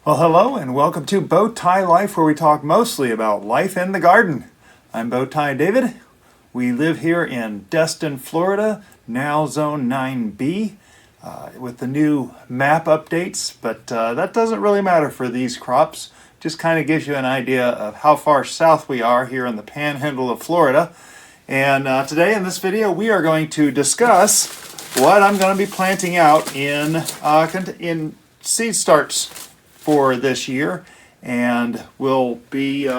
Well, hello and welcome to Bowtie Life, where we talk mostly about life in the garden. I'm Bowtie David. We live here in Destin, Florida, now Zone 9B, with the new map updates, but that doesn't really matter for these crops. Just kind of gives you an idea of how far south we are here in the panhandle of Florida. And today in this video we are going to discuss what I'm going to be planting out in seed starts for this year, and we'll be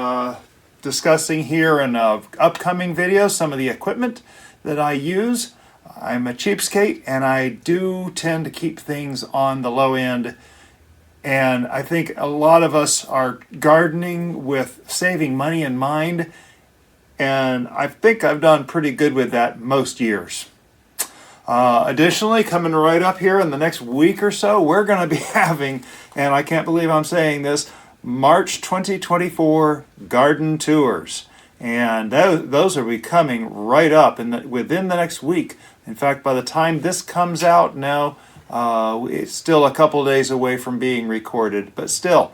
discussing here in an upcoming video some of the equipment that I use. I'm a cheapskate and I do tend to keep things on the low end, and I think a lot of us are gardening with saving money in mind, and I think I've done pretty good with that most years. Additionally, coming right up here in the next week or so, we're going to be having, and I can't believe I'm saying this, March 2024 garden tours. And those will be coming right up within the next week. In fact, by the time this comes out now, it's still a couple days away from being recorded. But still,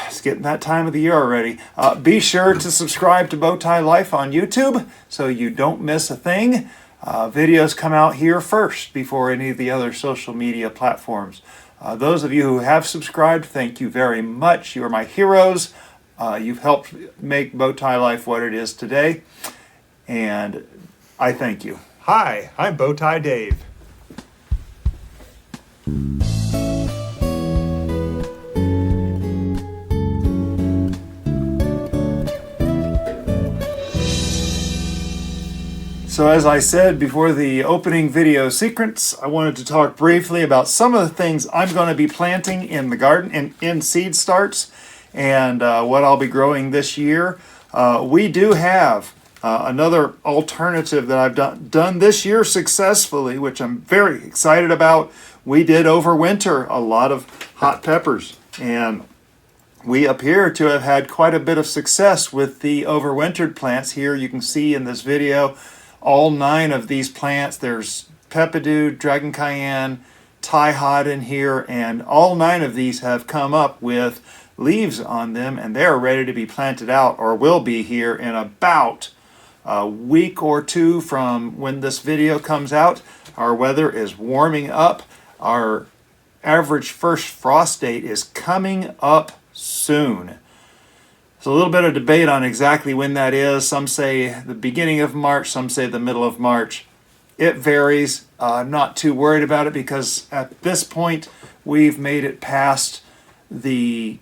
it's getting that time of the year already. Be sure to subscribe to Bowtie Life on YouTube so you don't miss a thing. Videos come out here first before any of the other social media platforms. Those of you who have subscribed, thank you very much. You are my heroes. You've helped make Bowtie Life what it is today, and I thank you. Hi, I'm Bowtie Dave. So as I said before the opening video sequence, I wanted to talk briefly about some of the things I'm going to be planting in the garden, in seed starts, and what I'll be growing this year. We do have another alternative that I've done this year successfully, which I'm very excited about. We did overwinter a lot of hot peppers, and we appear to have had quite a bit of success with the overwintered plants. Here you can see in this video all 9 of these plants. There's Peppadew, Dragon Cayenne, Thai Hot in here, and all 9 of these have come up with leaves on them, and they're ready to be planted out, or will be here in about a week or 2 from when this video comes out. Our weather is warming up. Our average first frost date is coming up soon. So a little bit of debate on exactly when that is. Some say the beginning of March, some say the middle of March. It varies. I'm not too worried about it because at this point we've made it past the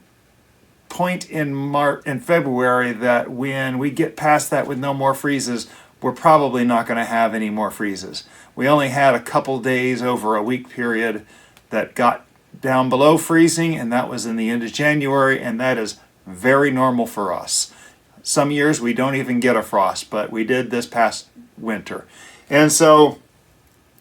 point in February that when we get past that with no more freezes, we're probably not going to have any more freezes. We only had a couple days over a week period that got down below freezing, and that was in the end of January, and that is very normal for us. Some years we don't even get a frost, but we did this past winter. And so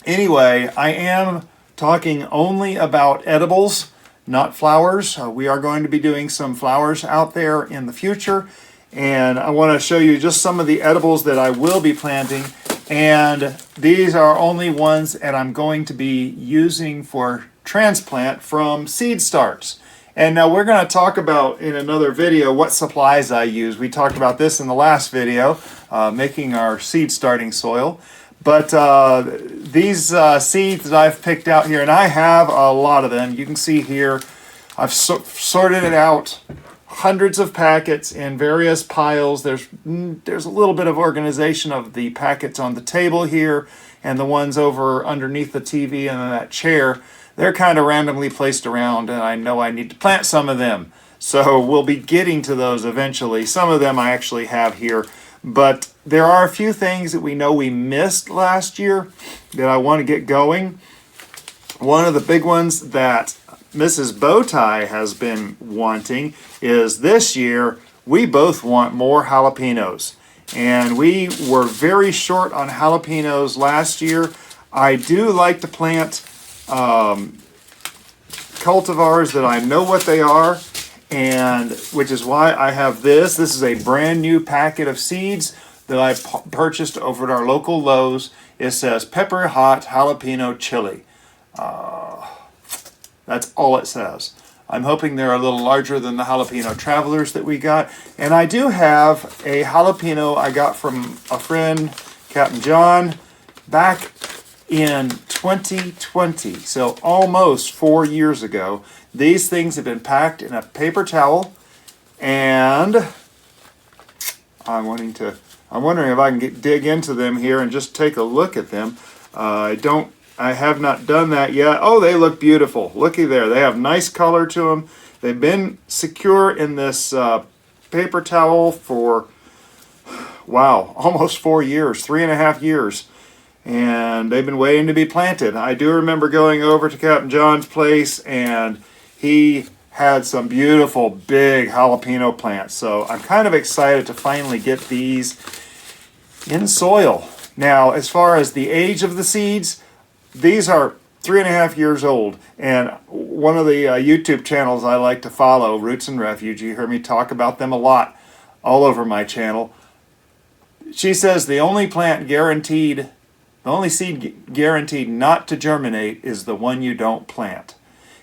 anyway, I am talking only about edibles, not flowers. We are going to be doing some flowers out there in the future, and I want to show you just some of the edibles that I will be planting, and these are only ones that I'm going to be using for transplant from seed starts. And now we're going to talk about in another video what supplies I use. We talked about this in the last video, making our seed starting soil. But these seeds that I've picked out here, and I have a lot of them. You can see here, I've sorted it out, hundreds of packets in various piles. There's a little bit of organization of the packets on the table here, and the ones over underneath the TV and that chair. They're kind of randomly placed around, and I know I need to plant some of them. So we'll be getting to those eventually. Some of them I actually have here. But there are a few things that we know we missed last year that I want to get going. One of the big ones that Mrs. Bowtie has been wanting is this year we both want more jalapenos. And we were very short on jalapenos last year. I do like to plant cultivars that I know what they are, and which is why I have this. This is a brand new packet of seeds that I purchased over at our local Lowe's. It says Pepper Hot Jalapeno Chili. That's all it says. I'm hoping they're a little larger than the jalapeno travelers that we got. And I do have a jalapeno I got from a friend, Captain John, back in 2020, so almost 4 years ago. These things have been packed in a paper towel, and I'm wondering if I can dig into them here and just take a look at them. I have not done that yet. Oh, they look beautiful. Looky there. They have nice color to them. They've been secure in this paper towel for, wow, almost 4 years, 3.5 years. And they've been waiting to be planted. I do remember going over to Captain John's place, and he had some beautiful big jalapeno plants. So I'm kind of excited to finally get these in soil. Now, as far as the age of the seeds, these are 3.5 years old. And one of the YouTube channels I like to follow, Roots and Refuge, you hear me talk about them a lot all over my channel. She says the only seed guaranteed not to germinate is the one you don't plant.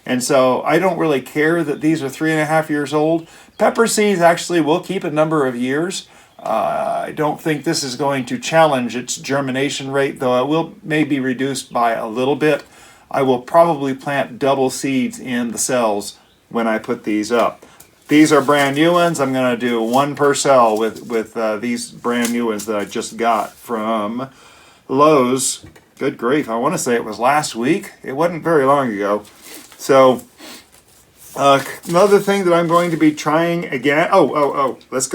And so I don't really care that these are 3.5 years old. Pepper seeds actually will keep a number of years. I don't think this is going to challenge its germination rate, though it will maybe reduced by a little bit. I will probably plant double seeds in the cells when I put these up. These are brand new ones. I'm going to do one per cell with these brand new ones that I just got from Lowe's. Good grief, I want to say it was last week. It wasn't very long ago. So another thing that I'm going to be trying again. Let's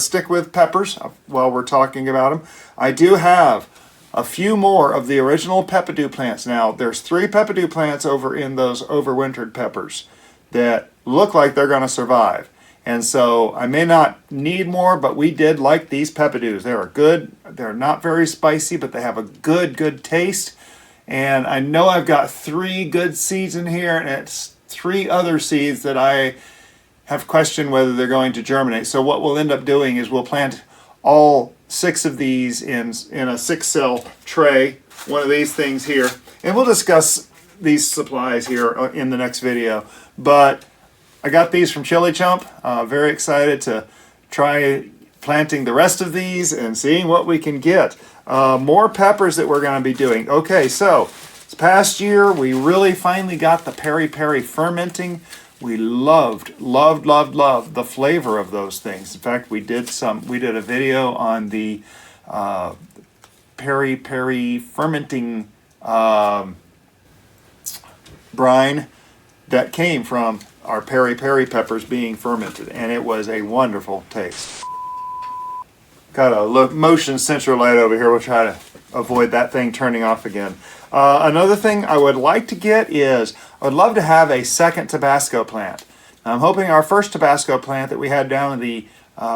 stick with peppers while we're talking about them. I do have a few more of the original Peppadew plants. Now, there's 3 Peppadew plants over in those overwintered peppers that look like they're going to survive. And so I may not need more, but we did like these Peppadews. They are good. They're not very spicy, but they have a good taste. And I know I've got 3 good seeds in here, and it's 3 other seeds that I have questioned whether they're going to germinate. So what we'll end up doing is we'll plant all 6 of these in a 6-cell tray, one of these things here. And we'll discuss these supplies here in the next video. But I got these from Chili Chump. Very excited to try planting the rest of these and seeing what we can get. More peppers that we're going to be doing. Okay, so this past year we really finally got the peri-peri fermenting. We loved the flavor of those things. In fact, we did a video on the peri-peri fermenting brine that came from our peri-peri peppers being fermented, and it was a wonderful taste. Got a motion sensor light over here. We'll try to avoid that thing turning off again. Another thing I would like to get is, I would love to have a second Tabasco plant. I'm hoping our first Tabasco plant that we had down in the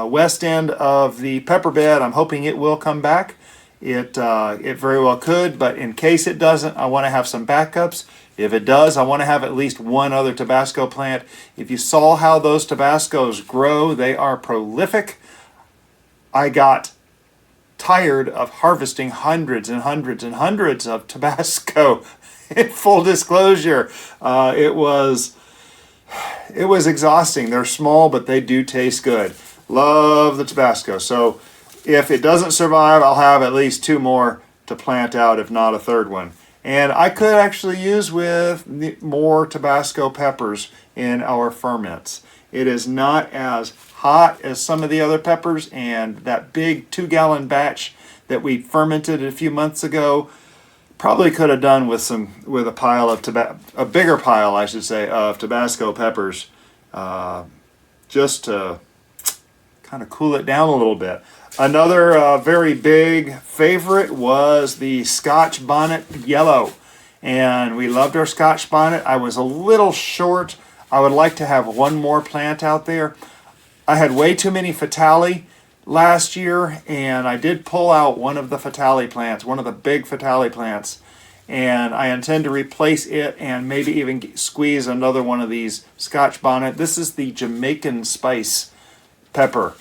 west end of the pepper bed, I'm hoping it will come back. It very well could, but in case it doesn't, I want to have some backups. If it does, I want to have at least one other Tabasco plant. If you saw how those Tabascos grow, they are prolific. I got tired of harvesting hundreds and hundreds and hundreds of Tabasco. In full disclosure, it was exhausting. They're small, but they do taste good. Love the Tabasco. So if it doesn't survive, I'll have at least 2 more to plant out, if not a 3rd one. And I could actually use with more Tabasco peppers in our ferments. It is not as hot as some of the other peppers, and that big 2-gallon batch that we fermented a few months ago probably could have done with a pile of a bigger pile, I should say, of Tabasco peppers, just to kind of cool it down a little bit. Another very big favorite was the Scotch Bonnet Yellow, and we loved our Scotch Bonnet. I was a little short. I would like to have one more plant out there. I had way too many Fatali last year, and I did pull out one of the Fatali plants, one of the big Fatali plants, and I intend to replace it and maybe even squeeze another one of these Scotch Bonnet. This is the Jamaican spice pepper,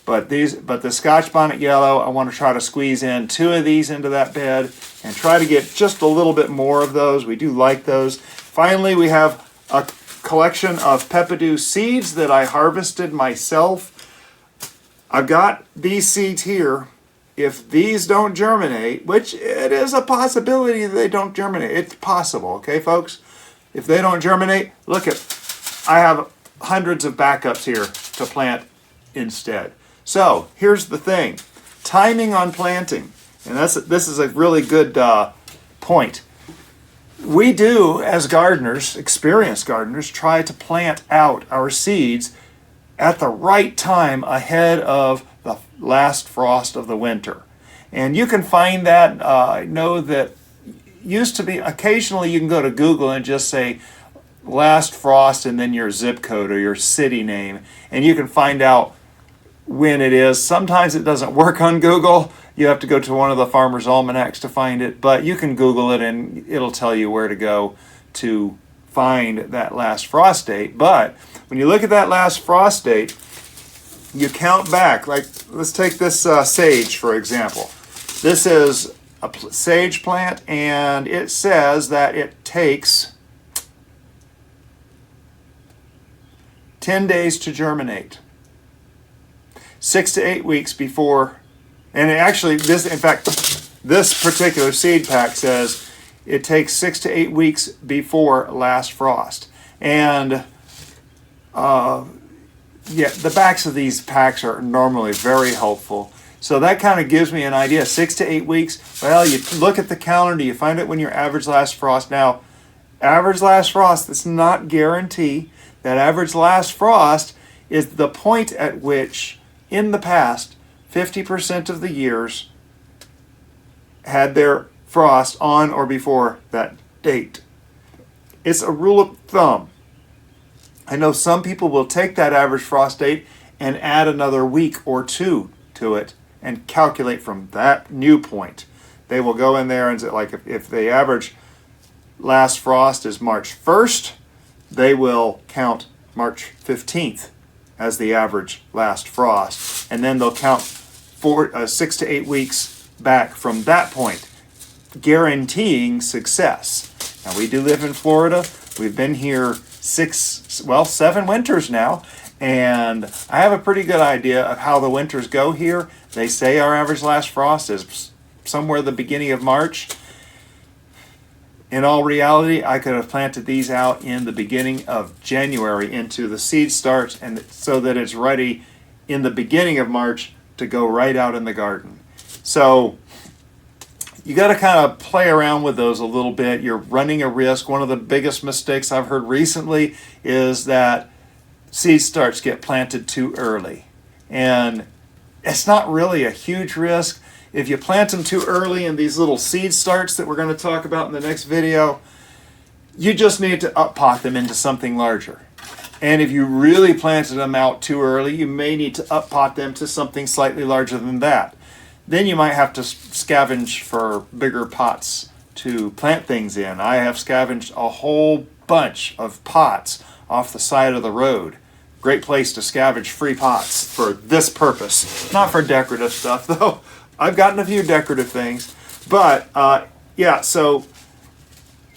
but the Scotch Bonnet Yellow, I want to try to squeeze in 2 of these into that bed and try to get just a little bit more of those. We do like those. Finally, we have a collection of peppadew seeds that I harvested myself. I've got these seeds here. If these don't germinate, which it is a possibility that they don't germinate, it's possible, okay, folks? If they don't germinate, look at, I have hundreds of backups here to plant instead. So here's the thing, timing on planting, and this is a really good point. We do, as gardeners, experienced gardeners, try to plant out our seeds at the right time ahead of the last frost of the winter. And you can find that, I know that used to be, occasionally you can go to Google and just say last frost and then your zip code or your city name, and you can find out when it is. Sometimes it doesn't work on Google. You have to go to one of the farmer's almanacs to find it, but you can Google it and it'll tell you where to go to find that last frost date. But when you look at that last frost date, you count back. Like, let's take this sage, for example. This is a sage plant, and it says that it takes 10 days to germinate. 6 to 8 weeks before, and actually this, in fact, this particular seed pack says it takes 6 to 8 weeks before last frost. And yeah, the backs of these packs are normally very helpful. So that kind of gives me an idea. 6 to 8 weeks. Well, you look at the calendar, you find it when your average last frost. Now, average last frost, that's not guarantee. That average last frost is the point at which, in the past, 50% of the years had their frost on or before that date. It's a rule of thumb. I know some people will take that average frost date and add another week or two to it and calculate from that new point. They will go in there and say, like, if the average last frost is March 1st, they will count March 15th as the average last frost. And then they'll count 6 to 8 weeks back from that point, guaranteeing success. Now, we do live in Florida. We've been here 7 winters now, and I have a pretty good idea of how the winters go here. They say our average last frost is somewhere the beginning of March. In all reality, I could have planted these out in the beginning of January into the seed starts, and so that it's ready in the beginning of March to go right out in the garden. So you got to kind of play around with those a little bit. You're running a risk. One of the biggest mistakes I've heard recently is that seed starts get planted too early. And it's not really a huge risk. If you plant them too early in these little seed starts that we're going to talk about in the next video, you just need to up-pot them into something larger. And if you really planted them out too early, you may need to up-pot them to something slightly larger than that. Then you might have to scavenge for bigger pots to plant things in. I have scavenged a whole bunch of pots off the side of the road. Great place to scavenge free pots for this purpose. Not for decorative stuff, though. I've gotten a few decorative things. But, yeah, so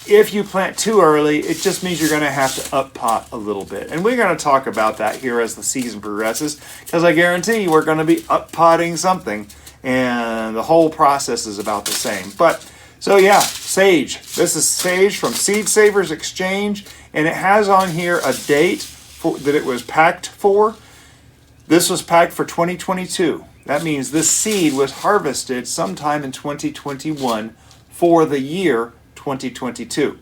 if you plant too early, it just means you're going to have to up-pot a little bit. And we're going to talk about that here as the season progresses, because I guarantee you we're going to be up-potting something. And the whole process is about the same. But, so yeah, sage. This is sage from Seed Savers Exchange, and it has on here a date that it was packed for. This was packed for 2022. That means this seed was harvested sometime in 2021 for the year 2022.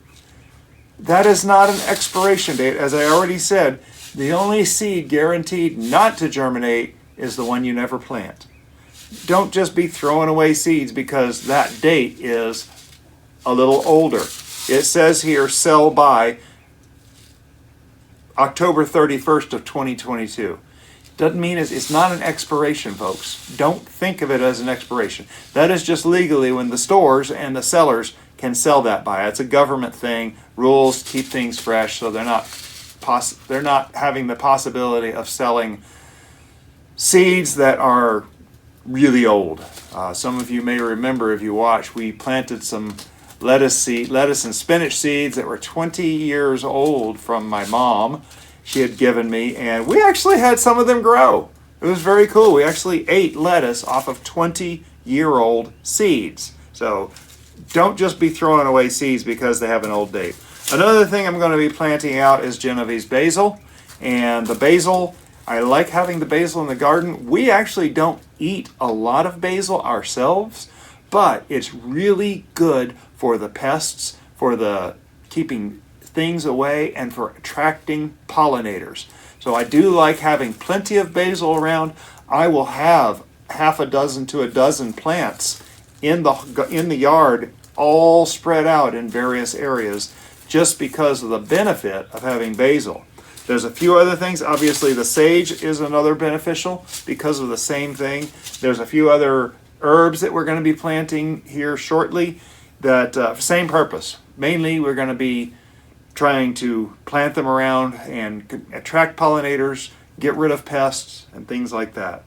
That is not an expiration date. As I already said, the only seed guaranteed not to germinate is the one you never plant. Don't just be throwing away seeds because that date is a little older. It says here, sell by October 31st of 2022. Doesn't mean it's not an expiration, folks. Don't think of it as an expiration. That is just legally when the stores and the sellers can sell that by. It's a government thing. Rules keep things fresh, so they're not having the possibility of selling seeds that are really old. Some of you may remember, if you watch, we planted some lettuce and spinach seeds that were 20 years old from my mom. She had given me, and we actually had some of them grow. It was very cool. We actually ate lettuce off of 20-year-old seeds. So don't just be throwing away seeds because they have an old date. Another thing I'm going to be planting out is Genovese basil. And the basil, I like having the basil in the garden. We actually don't eat a lot of basil ourselves, but it's really good for the pests, for the keeping things away, and for attracting pollinators. So I do like having plenty of basil around. I will have half a dozen to a dozen plants in the yard, all spread out in various areas, just because of the benefit of having basil. There's a few other things. Obviously, the sage is another beneficial because of the same thing. There's a few other herbs that we're going to be planting here shortly that same purpose. Mainly, we're going to be trying to plant them around and attract pollinators, get rid of pests, and things like that.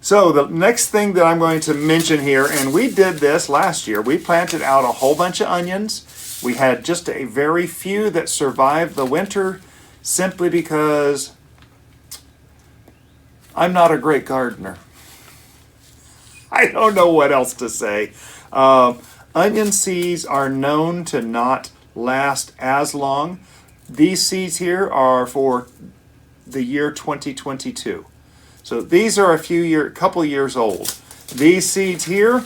So the next thing that I'm going to mention here, and we did this last year, we planted out a whole bunch of onions. We had just a very few that survived the winter simply because I'm not a great gardener. I don't know what else to say. Onion seeds are known to not last as long. These seeds here are for the year 2022. So these are a couple years old. These seeds here,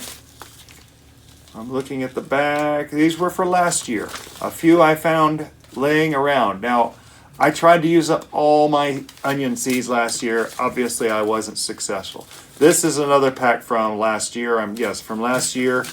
I'm looking at the back, these were for last year. A few I found laying around. Now, I tried to use up all my onion seeds last year. Obviously, I wasn't successful. This is another pack from last year. From last year.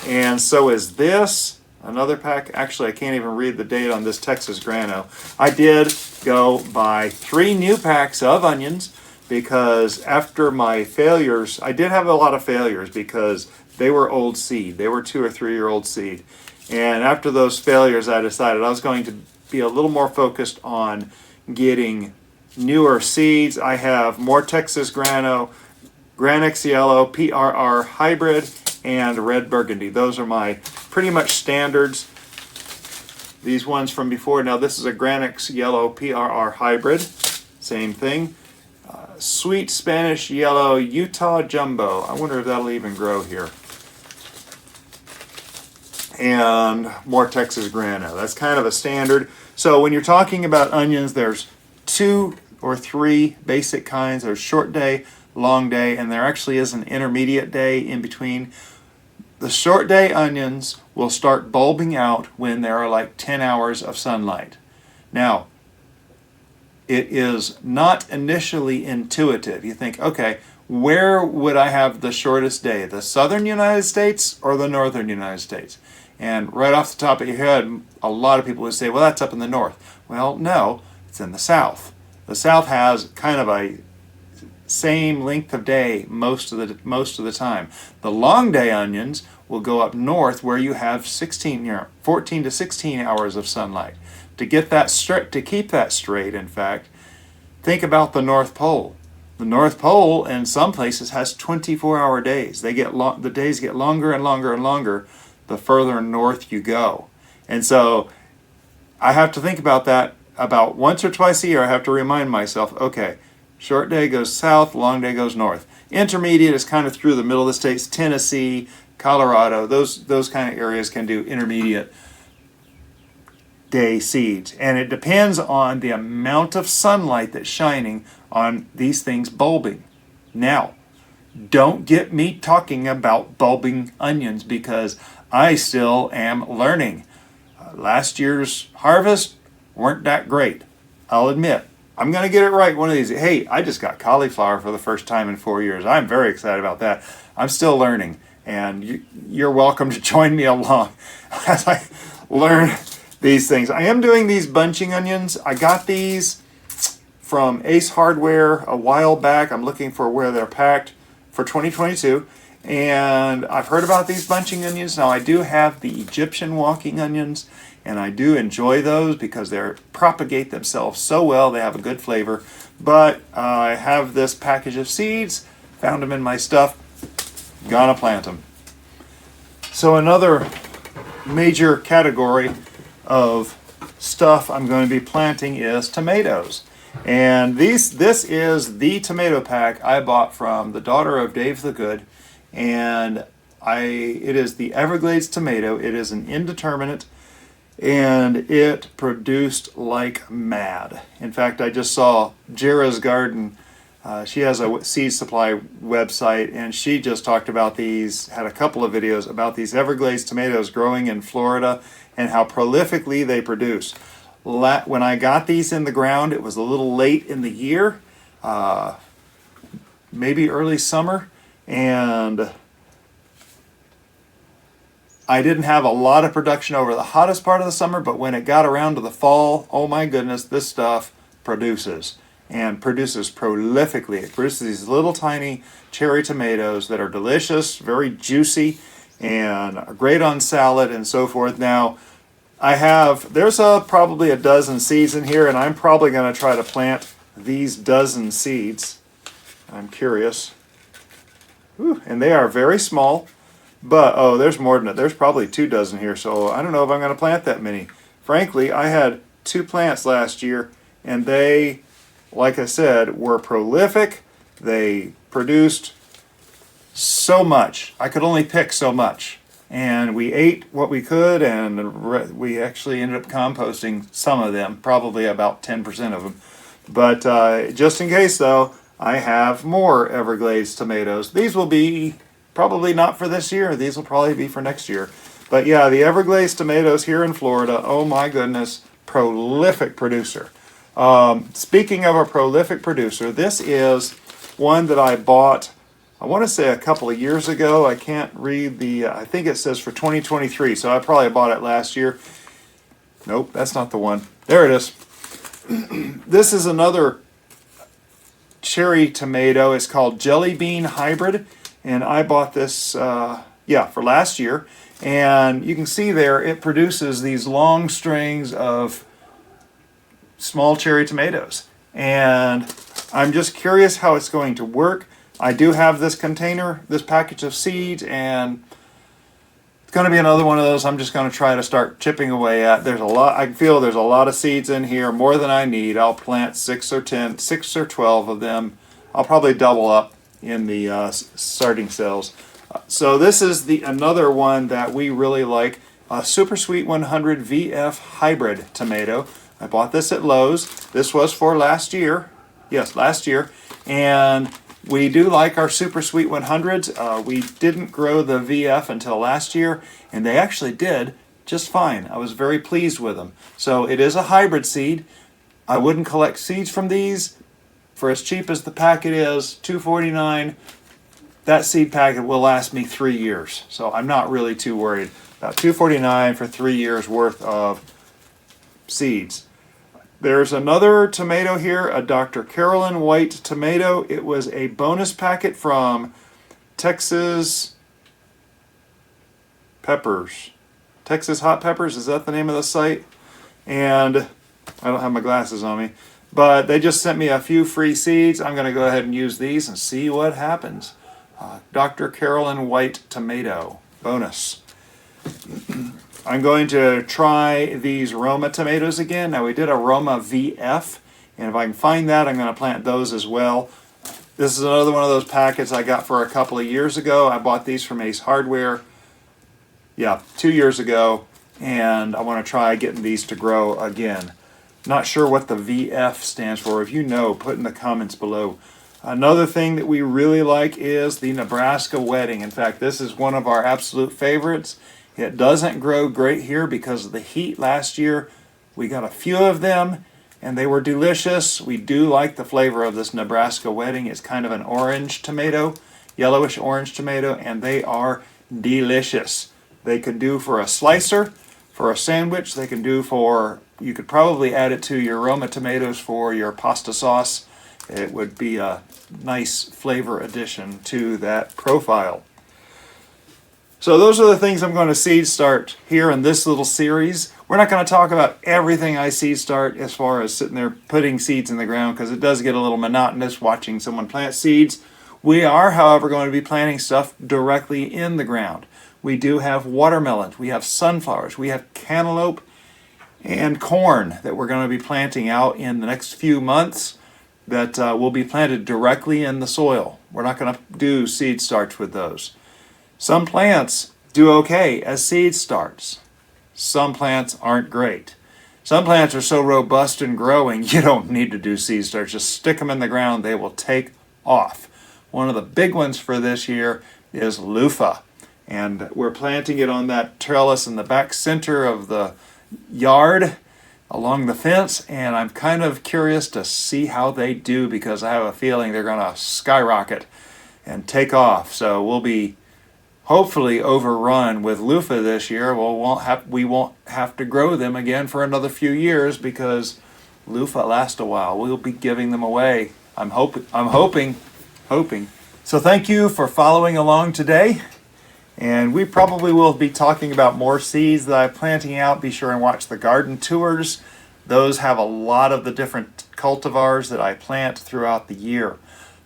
And so is this. Another pack. Actually, I can't even read the date on this Texas Grano. I did go buy 3 new packs of onions because after my failures, I did have a lot of failures because they were old seed. They were 2 or 3 year old seed. And after those failures, I decided I was going to be a little more focused on getting newer seeds. I have more Texas Grano, Granix Yellow, PRR Hybrid, and Red Burgundy. Those are my pretty much standards. These ones from before. Now this is a Granix Yellow PRR Hybrid. Same thing. Sweet Spanish Yellow Utah Jumbo. I wonder if that'll even grow here. And more Texas Grano. That's kind of a standard. So when you're talking about onions, there's 2 or 3 basic kinds. There's short day, long day, and there actually is an intermediate day in between. The short day onions will start bulbing out when there are like 10 hours of sunlight. Now, it is not initially intuitive. You think, okay, where would I have the shortest day? The southern United States or the northern United States? And right off the top of your head, a lot of people would say, well, that's up in the north. Well, no, it's in the south. The south has kind of a same length of day most of the time. The long day onions will go up north where you have 14 to 16 hours of sunlight. To keep that straight, in fact, think about the North Pole. The North Pole in some places has 24-hour days. The days get longer and longer and longer the further north you go. And so I have to think about that about once or twice a year. I have to remind myself, okay, short day goes south, long day goes north. Intermediate is kind of through the middle of the states. Tennessee, Colorado, those kind of areas can do intermediate day seeds. And it depends on the amount of sunlight that's shining on these things bulbing. Now, don't get me talking about bulbing onions because I still am learning. Last year's harvest weren't that great. I'll admit. I'm going to get it right one of these. Hey, I just got cauliflower for the first time in 4 years. I'm very excited about that. I'm still learning, and you're welcome to join me along as I learn these things. I am doing these bunching onions. I got these from Ace Hardware a while back. I'm looking for where they're packed for 2022. And I've heard about these bunching onions. Now I do have the Egyptian walking onions, and I do enjoy those because they propagate themselves so well. They have a good flavor. But I have this package of seeds, found them in my stuff, gonna plant them. So another major category of stuff I'm going to be planting is tomatoes. And this is the tomato pack I bought from the daughter of Dave the Good, and it is the Everglades tomato. It is an indeterminate, and it produced like mad. In fact, I just saw Jera's Garden. She has a seed supply website, and she just talked about these, had a couple of videos about these Everglades tomatoes growing in Florida and how prolifically they produce. When I got these in the ground, it was a little late in the year, maybe early summer, and I didn't have a lot of production over the hottest part of the summer, but when it got around to the fall, oh my goodness, this stuff produces, and produces prolifically. It produces these little tiny cherry tomatoes that are delicious, very juicy, and are great on salad and so forth. Now, there's probably a dozen seeds in here, and I'm probably going to try to plant these dozen seeds. I'm curious. Ooh, and they are very small, but, oh, there's more than it. There's probably 2 dozen here, so I don't know if I'm going to plant that many. Frankly, I had 2 plants last year, and they, like I said, were prolific. They produced so much. I could only pick so much. And we ate what we could, and we actually ended up composting some of them, probably about 10% of them. But just in case, though, I have more Everglades tomatoes. These will be probably not for this year. These will probably be for next year. But yeah, the Everglades tomatoes here in Florida, oh my goodness, prolific producer. Speaking of a prolific producer, this is one that I bought, I want to say a couple of years ago. I can't read I think it says for 2023, so I probably bought it last year. Nope, that's not the one. There it is. This is another cherry tomato. It's called Jelly Bean Hybrid, and I bought this, for last year. And you can see there, it produces these long strings of small cherry tomatoes. And I'm just curious how it's going to work. I do have this container, this package of seeds, and it's going to be another one of those I'm just going to try to start chipping away at. I feel there's a lot of seeds in here, more than I need. I'll plant 6 or 12 of them. I'll probably double up in the starting cells. So this is another one that we really like, a Super Sweet 100 VF Hybrid tomato. I bought this at Lowe's. This was for last year. Yes, last year. And we do like our Super Sweet 100s. We didn't grow the VF until last year, and they actually did just fine. I was very pleased with them. So it is a hybrid seed. I wouldn't collect seeds from these. For as cheap as the packet is, $2.49, that seed packet will last me 3 years. So I'm not really too worried. About $2.49 for 3 years worth of seeds. There's another tomato here, a Dr. Carolyn White tomato. It was a bonus packet from Texas Peppers. Texas Hot Peppers, is that the name of the site? And I don't have my glasses on me. But they just sent me a few free seeds. I'm going to go ahead and use these and see what happens. Dr. Carolyn White tomato, bonus. I'm going to try these Roma tomatoes again. Now we did a Roma VF, and if I can find that, I'm going to plant those as well. This is another one of those packets I got for a couple of years ago. I bought these from Ace Hardware, 2 years ago, and I want to try getting these to grow again. Not sure what the VF stands for. If you know, put in the comments below. Another thing that we really like is the Nebraska Wedding. In fact, this is one of our absolute favorites. It doesn't grow great here because of the heat last year. We got a few of them, and they were delicious. We do like the flavor of this Nebraska Wedding. It's kind of an orange tomato, yellowish orange tomato, and they are delicious. They could do for a slicer, for a sandwich. They can do you could probably add it to your Roma tomatoes for your pasta sauce. It would be a nice flavor addition to that profile. So those are the things I'm going to seed start here in this little series. We're not going to talk about everything I seed start as far as sitting there putting seeds in the ground, because it does get a little monotonous watching someone plant seeds. We are, however, going to be planting stuff directly in the ground. We do have watermelons, we have sunflowers, we have cantaloupe and corn that we're going to be planting out in the next few months that will be planted directly in the soil. We're not going to do seed starts with those. Some plants do okay as seed starts. Some plants aren't great. Some plants are so robust and growing, you don't need to do seed starts. Just stick them in the ground, they will take off. One of the big ones for this year is loofah. And we're planting it on that trellis in the back center of the yard along the fence, and I'm kind of curious to see how they do because I have a feeling they're going to skyrocket and take off. So we'll be hopefully overrun with loofah this year. We won't have to grow them again for another few years because loofah last a while. We'll be giving them away. I'm hoping. So thank you for following along today. And we probably will be talking about more seeds that I'm planting out. Be sure and watch the garden tours. Those have a lot of the different cultivars that I plant throughout the year.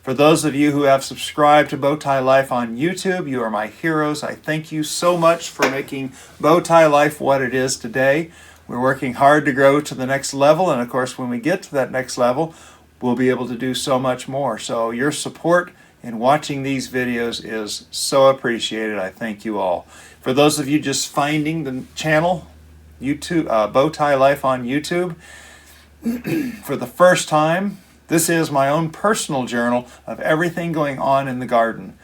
For those of you who have subscribed to Bowtie Life on YouTube, you are my heroes. I thank you so much for making Bowtie Life what it is today. We're working hard to grow to the next level, and of course when we get to that next level, we'll be able to do so much more. So your support in watching these videos is so appreciated. I thank you all. For those of you just finding the channel, YouTube, Bowtie Life on YouTube, for the first time, this is my own personal journal of everything going on in the garden.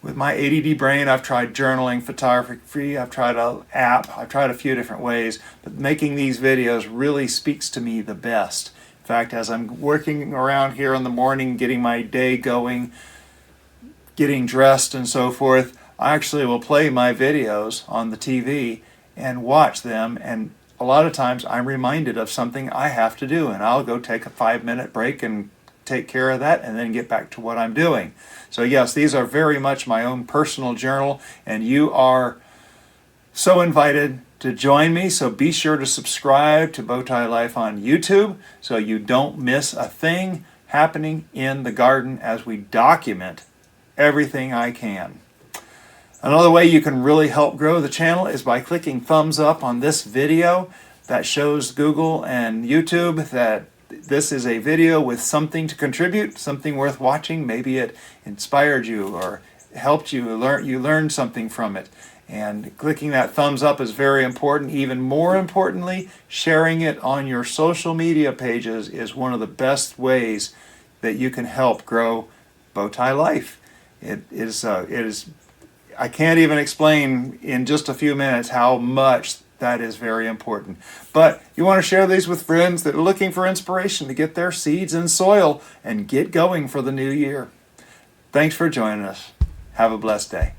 With my ADD brain, I've tried journaling, photography, I've tried an app, I've tried a few different ways, but making these videos really speaks to me the best. In fact, as I'm working around here in the morning, getting my day going, getting dressed and so forth, I actually will play my videos on the TV and watch them, and a lot of times I'm reminded of something I have to do, and I'll go take a 5-minute break and take care of that and then get back to what I'm doing. So yes, these are very much my own personal journal, and you are so invited to join me. So be sure to subscribe to Bowtie Life on YouTube so you don't miss a thing happening in the garden as we document everything I can. Another way you can really help grow the channel is by clicking thumbs up on this video. That shows Google and YouTube that this is a video with something to contribute, something worth watching. Maybe it inspired you or helped you learned something from it. And clicking that thumbs up is very important. Even more importantly, sharing it on your social media pages is one of the best ways that you can help grow Bowtie Life. It is I can't even explain in just a few minutes how much that is very important. But you want to share these with friends that are looking for inspiration to get their seeds in soil and get going for the new year. Thanks for joining us. Have a blessed day.